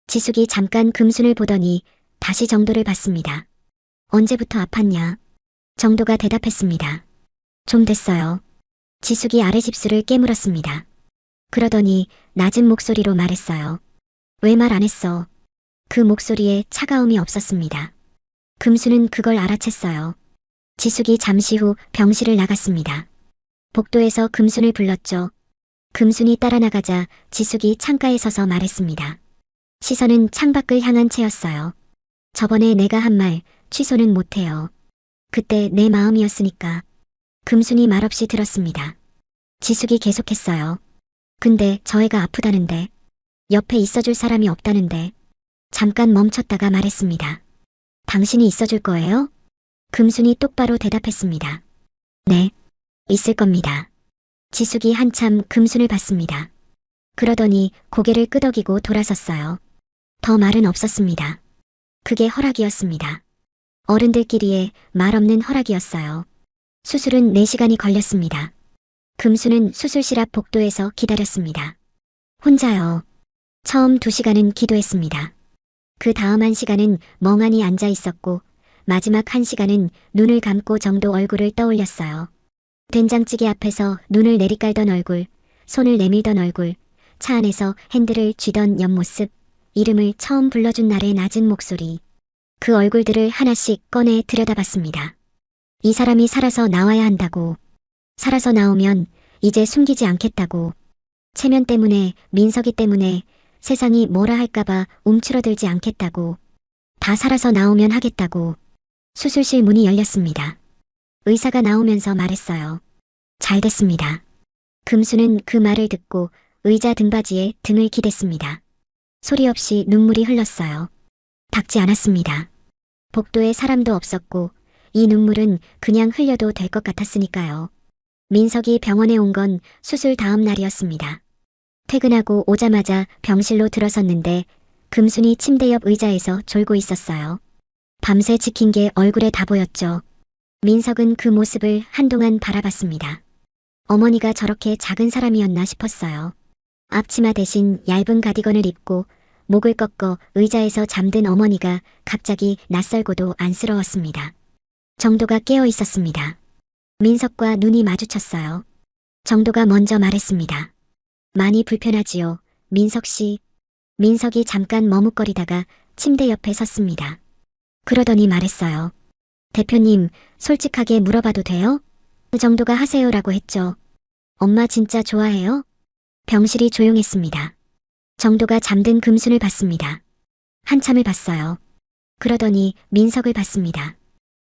지숙이 잠깐 금순을 보더니 다시 정도를 봤습니다. 언제부터 아팠냐? 정도가 대답했습니다. 좀 됐어요. 지숙이 아랫입술을 깨물었습니다. 그러더니 낮은 목소리로 말했어요. 왜 말 안 했어? 그 목소리에 차가움이 없었습니다. 금수는 그걸 알아챘어요. 지숙이 잠시 후 병실을 나갔습니다. 복도에서 금순을 불렀죠. 금순이 따라 나가자 지숙이 창가에 서서 말했습니다. 시선은 창밖을 향한 채였어요. 저번에 내가 한 말 취소는 못해요. 그때 내 마음이었으니까. 금순이 말없이 들었습니다. 지숙이 계속했어요. 근데 저 애가 아프다는데. 옆에 있어줄 사람이 없다는데. 잠깐 멈췄다가 말했습니다. 당신이 있어줄 거예요? 금순이 똑바로 대답했습니다. 네, 있을 겁니다. 지숙이 한참 금순을 봤습니다. 그러더니 고개를 끄덕이고 돌아섰어요. 더 말은 없었습니다. 그게 허락이었습니다. 어른들끼리의 말 없는 허락이었어요. 수술은 4시간이 걸렸습니다. 금수는 수술실 앞 복도에서 기다렸습니다. 혼자요. 처음 2시간은 기도했습니다. 그 다음 1시간은 멍하니 앉아 있었고 마지막 1시간은 눈을 감고 정도 얼굴을 떠올렸어요. 된장찌개 앞에서 눈을 내리깔던 얼굴, 손을 내밀던 얼굴, 차 안에서 핸들을 쥐던 옆모습, 이름을 처음 불러준 날의 낮은 목소리. 그 얼굴들을 하나씩 꺼내 들여다봤습니다. 이 사람이 살아서 나와야 한다고. 살아서 나오면 이제 숨기지 않겠다고. 체면 때문에, 민석이 때문에 세상이 뭐라 할까봐 움츠러들지 않겠다고. 다 살아서 나오면 하겠다고. 수술실 문이 열렸습니다. 의사가 나오면서 말했어요. 잘 됐습니다. 금수는 그 말을 듣고 의자 등받이에 등을 기댔습니다. 소리 없이 눈물이 흘렀어요. 닦지 않았습니다. 복도에 사람도 없었고 이 눈물은 그냥 흘려도 될 것 같았으니까요. 민석이 병원에 온 건 수술 다음 날이었습니다. 퇴근하고 오자마자 병실로 들어섰는데 금순이 침대 옆 의자에서 졸고 있었어요. 밤새 지킨 게 얼굴에 다 보였죠. 민석은 그 모습을 한동안 바라봤습니다. 어머니가 저렇게 작은 사람이었나 싶었어요. 앞치마 대신 얇은 가디건을 입고 목을 꺾어 의자에서 잠든 어머니가 갑자기 낯설고도 안쓰러웠습니다. 정도가 깨어 있었습니다. 민석과 눈이 마주쳤어요. 정도가 먼저 말했습니다. 많이 불편하지요, 민석 씨. 민석이 잠깐 머뭇거리다가 침대 옆에 섰습니다. 그러더니 말했어요. 대표님, 솔직하게 물어봐도 돼요? 그 정도가 하세요라고 했죠. 엄마 진짜 좋아해요? 병실이 조용했습니다. 정도가 잠든 금순을 봤습니다. 한참을 봤어요. 그러더니 민석을 봤습니다.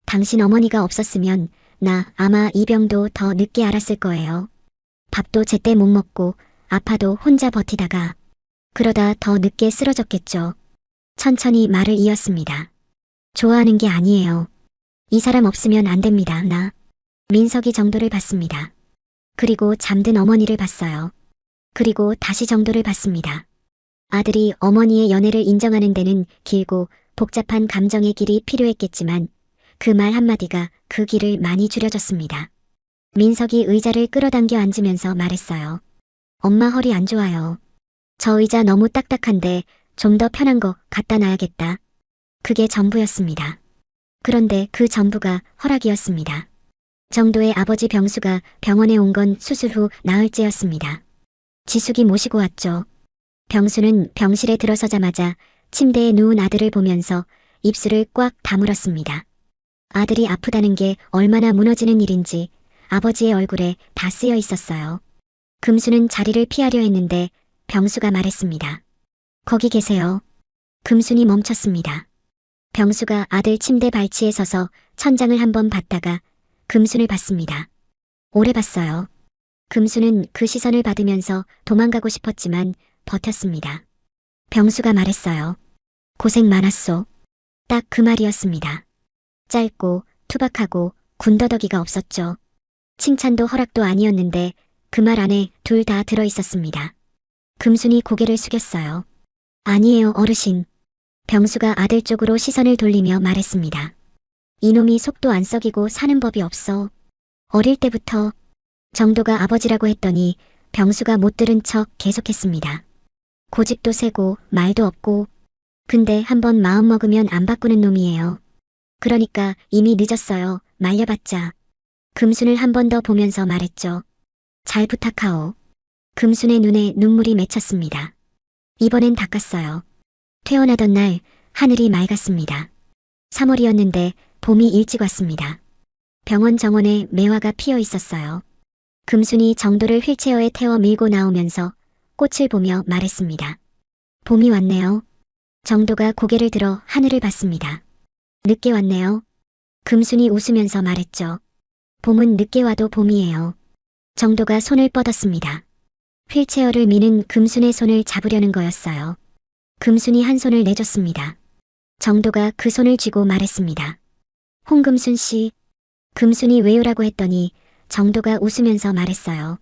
당신 어머니가 없었으면 나 아마 이 병도 더 늦게 알았을 거예요. 밥도 제때 못 먹고 아파도 혼자 버티다가 그러다 더 늦게 쓰러졌겠죠. 천천히 말을 이었습니다. 좋아하는 게 아니에요. 이 사람 없으면 안 됩니다, 나. 민석이 정도를 봤습니다. 그리고 잠든 어머니를 봤어요. 그리고 다시 정도를 봤습니다. 아들이 어머니의 연애를 인정하는 데는 길고 복잡한 감정의 길이 필요했겠지만 그 말 한마디가 그 길을 많이 줄여줬습니다. 민석이 의자를 끌어당겨 앉으면서 말했어요. 엄마 허리 안 좋아요. 저 의자 너무 딱딱한데 좀 더 편한 거 갖다 놔야겠다. 그게 전부였습니다. 그런데 그 전부가 허락이었습니다. 정도의 아버지 병수가 병원에 온 건 수술 후 나흘째였습니다. 지숙이 모시고 왔죠. 병수는 병실에 들어서자마자 침대에 누운 아들을 보면서 입술을 꽉 다물었습니다. 아들이 아프다는 게 얼마나 무너지는 일인지 아버지의 얼굴에 다 쓰여 있었어요. 금수는 자리를 피하려 했는데 병수가 말했습니다. 거기 계세요. 금순이 멈췄습니다. 병수가 아들 침대 발치에 서서 천장을 한번 봤다가 금순을 봤습니다. 오래 봤어요. 금수는 그 시선을 받으면서 도망가고 싶었지만 버텼습니다. 병수가 말했어요. 고생 많았소. 딱 그 말이었습니다. 짧고 투박하고 군더더기가 없었죠. 칭찬도 허락도 아니었는데 그 말 안에 둘 다 들어있었습니다. 금순이 고개를 숙였어요. 아니에요, 어르신. 병수가 아들 쪽으로 시선을 돌리며 말했습니다. 이놈이 속도 안 썩이고 사는 법이 없어. 어릴 때부터 정도가 아버지라고 했더니 병수가 못 들은 척 계속했습니다. 고집도 세고 말도 없고 근데 한번 마음 먹으면 안 바꾸는 놈이에요. 그러니까 이미 늦었어요. 말려봤자. 금순을 한 번 더 보면서 말했죠. 잘 부탁하오. 금순의 눈에 눈물이 맺혔습니다. 이번엔 닦았어요. 퇴원하던 날 하늘이 맑았습니다. 3월이었는데 봄이 일찍 왔습니다. 병원 정원에 매화가 피어 있었어요. 금순이 정도를 휠체어에 태워 밀고 나오면서 꽃을 보며 말했습니다. 봄이 왔네요. 정도가 고개를 들어 하늘을 봤습니다. 늦게 왔네요. 금순이 웃으면서 말했죠. 봄은 늦게 와도 봄이에요. 정도가 손을 뻗었습니다. 휠체어를 미는 금순의 손을 잡으려는 거였어요. 금순이 한 손을 내줬습니다. 정도가 그 손을 쥐고 말했습니다. 홍금순 씨. 금순이 왜요라고 했더니 정도가 웃으면서 말했어요.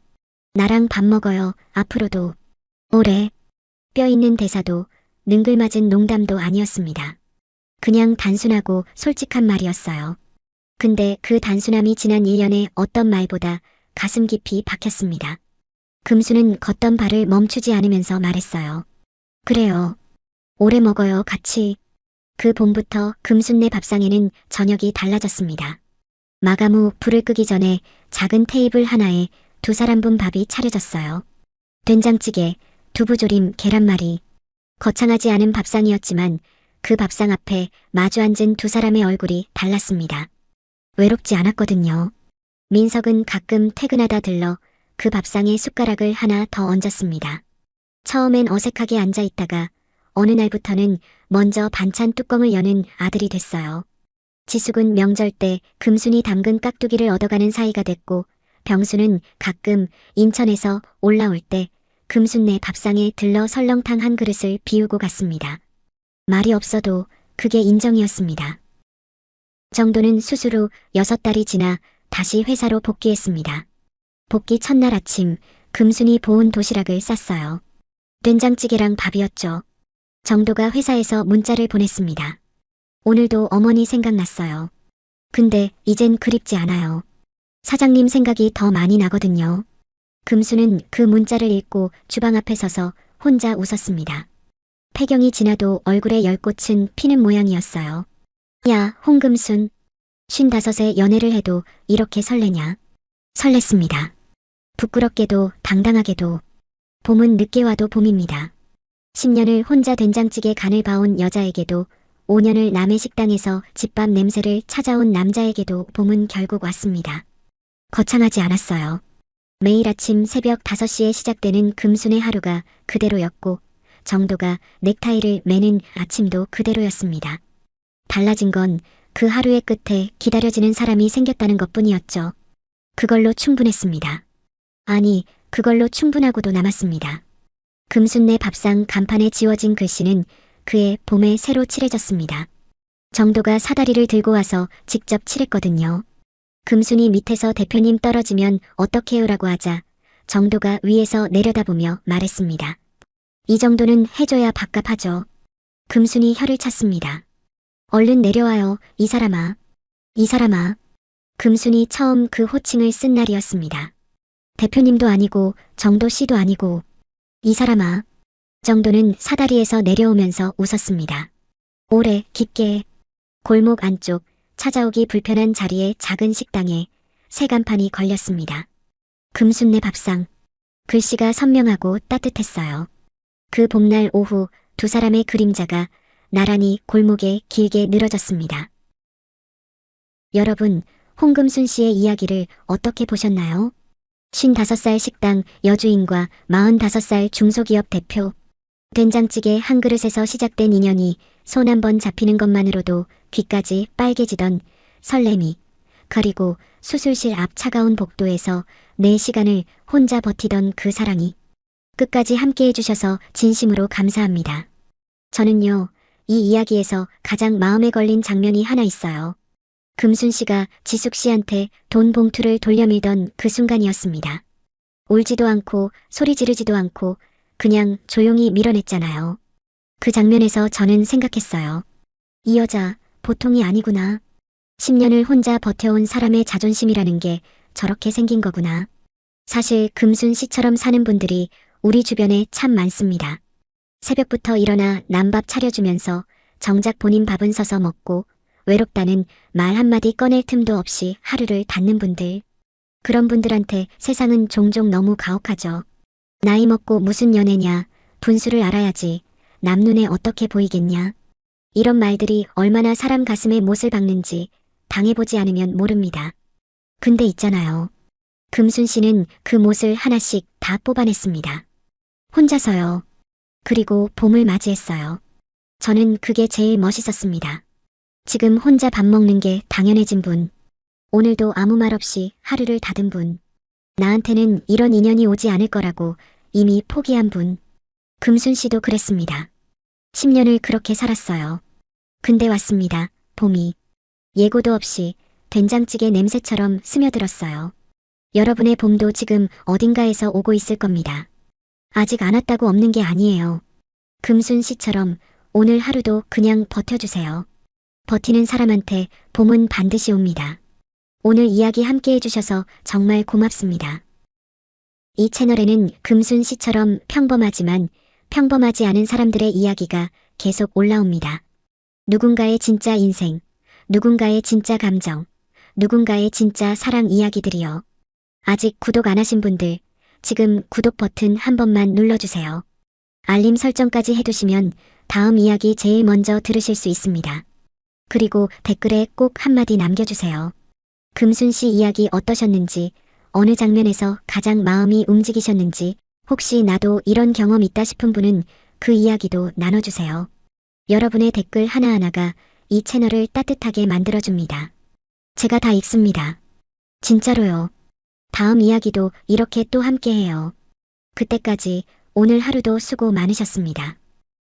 나랑 밥 먹어요. 앞으로도. 오래. 뼈 있는 대사도 능글맞은 농담도 아니었습니다. 그냥 단순하고 솔직한 말이었어요. 근데 그 단순함이 지난 1년의 어떤 말보다 가슴 깊이 박혔습니다. 금수는 걷던 발을 멈추지 않으면서 말했어요. 그래요. 오래 먹어요, 같이. 그 봄부터 금순네 밥상에는 저녁이 달라졌습니다. 마감 후 불을 끄기 전에 작은 테이블 하나에 2사람분 밥이 차려졌어요. 된장찌개, 두부조림, 계란말이. 거창하지 않은 밥상이었지만 그 밥상 앞에 마주 앉은 2사람의 얼굴이 달랐습니다. 외롭지 않았거든요. 민석은 가끔 퇴근하다 들러 그 밥상에 숟가락을 하나 더 얹었습니다. 처음엔 어색하게 앉아있다가 어느 날부터는 먼저 반찬 뚜껑을 여는 아들이 됐어요. 지숙은 명절 때 금순이 담근 깍두기를 얻어가는 사이가 됐고 병수는 가끔 인천에서 올라올 때 금순네 밥상에 들러 설렁탕 한 그릇을 비우고 갔습니다. 말이 없어도 그게 인정이었습니다. 정도는 수술 후 6달이 지나 다시 회사로 복귀했습니다. 복귀 첫날 아침 금순이 보온 도시락을 쌌어요. 된장찌개랑 밥이었죠. 정도가 회사에서 문자를 보냈습니다. 오늘도 어머니 생각났어요. 근데 이젠 그립지 않아요. 사장님 생각이 더 많이 나거든요. 금수는 그 문자를 읽고 주방 앞에 서서 혼자 웃었습니다. 폐경이 지나도 얼굴에 열꽃은 피는 모양이었어요. 야, 홍금순. 55에 연애를 해도 이렇게 설레냐. 설렜습니다. 부끄럽게도 당당하게도. 봄은 늦게 와도 봄입니다. 10년을 혼자 된장찌개 간을 봐온 여자에게도 5년을 남의 식당에서 집밥 냄새를 찾아온 남자에게도 봄은 결국 왔습니다. 거창하지 않았어요. 매일 아침 새벽 5시에 시작되는 금순의 하루가 그대로였고 정도가 넥타이를 매는 아침도 그대로였습니다. 달라진 건 그 하루의 끝에 기다려지는 사람이 생겼다는 것뿐이었죠. 그걸로 충분했습니다. 아니, 그걸로 충분하고도 남았습니다. 금순네 밥상 간판에 지워진 글씨는 그의 봄에 새로 칠해졌습니다. 정도가 사다리를 들고 와서 직접 칠했거든요. 금순이 밑에서 대표님 떨어지면 어떡해요라고 하자 정도가 위에서 내려다보며 말했습니다. 이 정도는 해줘야 밥값하죠. 금순이 혀를 찼습니다. 얼른 내려와요, 이 사람아. 이 사람아. 금순이 처음 그 호칭을 쓴 날이었습니다. 대표님도 아니고 정도 씨도 아니고 이 사람아. 정도는 사다리에서 내려오면서 웃었습니다. 오래 깊게 골목 안쪽 찾아오기 불편한 자리에 작은 식당에 새 간판이 걸렸습니다. 금순네 밥상. 글씨가 선명하고 따뜻했어요. 그 봄날 오후 두 사람의 그림자가 나란히 골목에 길게 늘어졌습니다. 여러분, 홍금순 씨의 이야기를 어떻게 보셨나요? 55살 식당 여주인과 45살 중소기업 대표. 된장찌개 한 그릇에서 시작된 인연이 손 한 번 잡히는 것만으로도 귀까지 빨개지던 설렘이, 그리고 수술실 앞 차가운 복도에서 4시간을 혼자 버티던 그 사랑이, 끝까지 함께 해주셔서 진심으로 감사합니다. 저는요, 이 이야기에서 가장 마음에 걸린 장면이 하나 있어요. 금순 씨가 지숙 씨한테 돈 봉투를 돌려밀던 그 순간이었습니다. 울지도 않고 소리 지르지도 않고 그냥 조용히 밀어냈잖아요. 그 장면에서 저는 생각했어요. 이 여자 보통이 아니구나. 10년을 혼자 버텨온 사람의 자존심이라는 게 저렇게 생긴 거구나. 사실 금순 씨처럼 사는 분들이 우리 주변에 참 많습니다. 새벽부터 일어나 남밥 차려주면서 정작 본인 밥은 서서 먹고 외롭다는 말 한마디 꺼낼 틈도 없이 하루를 닫는 분들. 그런 분들한테 세상은 종종 너무 가혹하죠. 나이 먹고 무슨 연애냐, 분수를 알아야지, 남 눈에 어떻게 보이겠냐. 이런 말들이 얼마나 사람 가슴에 못을 박는지 당해보지 않으면 모릅니다. 근데 있잖아요. 금순 씨는 그 못을 하나씩 다 뽑아냈습니다. 혼자서요. 그리고 봄을 맞이했어요. 저는 그게 제일 멋있었습니다. 지금 혼자 밥 먹는 게 당연해진 분. 오늘도 아무 말 없이 하루를 닫은 분. 나한테는 이런 인연이 오지 않을 거라고 이미 포기한 분. 금순 씨도 그랬습니다. 10년을 그렇게 살았어요. 근데 왔습니다. 봄이. 예고도 없이 된장찌개 냄새처럼 스며들었어요. 여러분의 봄도 지금 어딘가에서 오고 있을 겁니다. 아직 안 왔다고 없는 게 아니에요. 금순 씨처럼 오늘 하루도 그냥 버텨주세요. 버티는 사람한테 봄은 반드시 옵니다. 오늘 이야기 함께 해주셔서 정말 고맙습니다. 이 채널에는 금순 씨처럼 평범하지만 평범하지 않은 사람들의 이야기가 계속 올라옵니다. 누군가의 진짜 인생, 누군가의 진짜 감정, 누군가의 진짜 사랑 이야기들이요. 아직 구독 안 하신 분들, 지금 구독 버튼 한 번만 눌러주세요. 알림 설정까지 해두시면 다음 이야기 제일 먼저 들으실 수 있습니다. 그리고 댓글에 꼭 한마디 남겨주세요. 금순 씨 이야기 어떠셨는지, 어느 장면에서 가장 마음이 움직이셨는지, 혹시 나도 이런 경험 있다 싶은 분은 그 이야기도 나눠주세요. 여러분의 댓글 하나하나가 이 채널을 따뜻하게 만들어줍니다. 제가 다 읽습니다. 진짜로요. 다음 이야기도 이렇게 또 함께해요. 그때까지 오늘 하루도 수고 많으셨습니다.